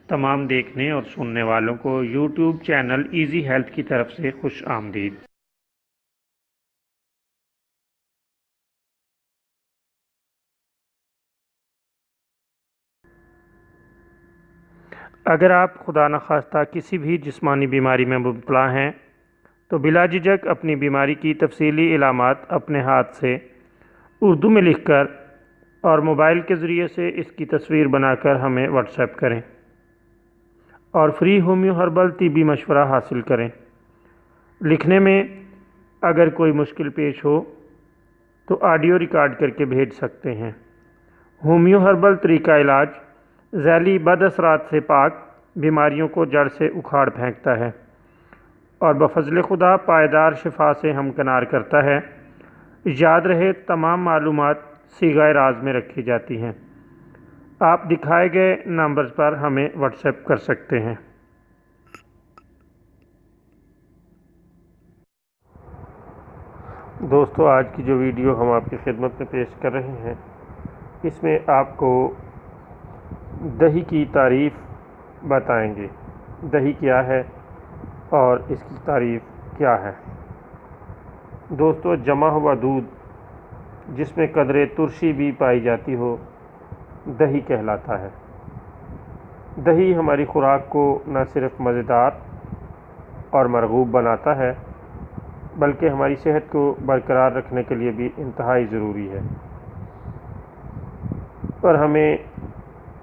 تمام دیکھنے اور سننے والوں کو یوٹیوب چینل ایزی ہیلتھ کی طرف سے خوش آمدید۔ اگر آپ خدا نخواستہ کسی بھی جسمانی بیماری میں مبتلا ہیں تو بلا جھجک اپنی بیماری کی تفصیلی علامات اپنے ہاتھ سے اردو میں لکھ کر اور موبائل کے ذریعے سے اس کی تصویر بنا کر ہمیں واٹس ایپ کریں اور فری ہومیو ہربل طبی مشورہ حاصل کریں۔ لکھنے میں اگر کوئی مشکل پیش ہو تو آڈیو ریکارڈ کر کے بھیج سکتے ہیں۔ ہومیو ہربل طریقہ علاج ذیلی بد اثرات سے پاک، بیماریوں کو جڑ سے اکھاڑ پھینکتا ہے اور بفضل خدا پائیدار شفا سے ہمکنار کرتا ہے۔ یاد رہے تمام معلومات صیغہ راز میں رکھی جاتی ہیں۔ آپ دکھائے گئے نمبرز پر ہمیں واٹس ایپ کر سکتے ہیں۔ دوستو، آج کی جو ویڈیو ہم آپ کی خدمت میں پیش کر رہے ہیں، اس میں آپ کو دہی کی تعریف بتائیں گے۔ دہی کیا ہے اور اس کی تعریف کیا ہے؟ دوستو، جمع ہوا دودھ جس میں قدرے ترشی بھی پائی جاتی ہو، دہی کہلاتا ہے۔ دہی ہماری خوراک کو نہ صرف مزیدار اور مرغوب بناتا ہے بلکہ ہماری صحت کو برقرار رکھنے کے لیے بھی انتہائی ضروری ہے اور ہمیں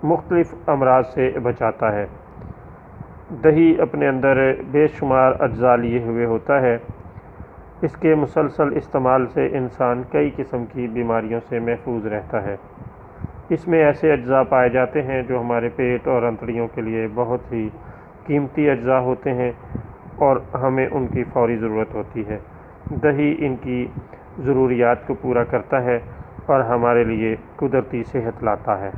مختلف امراض سے بچاتا ہے۔ دہی اپنے اندر بے شمار اجزاء لیے ہوئے ہوتا ہے۔ اس کے مسلسل استعمال سے انسان کئی قسم کی بیماریوں سے محفوظ رہتا ہے۔ اس میں ایسے اجزاء پائے جاتے ہیں جو ہمارے پیٹ اور انتڑیوں کے لیے بہت ہی قیمتی اجزاء ہوتے ہیں اور ہمیں ان کی فوری ضرورت ہوتی ہے۔ دہی ان کی ضروریات کو پورا کرتا ہے اور ہمارے لیے قدرتی صحت لاتا ہے۔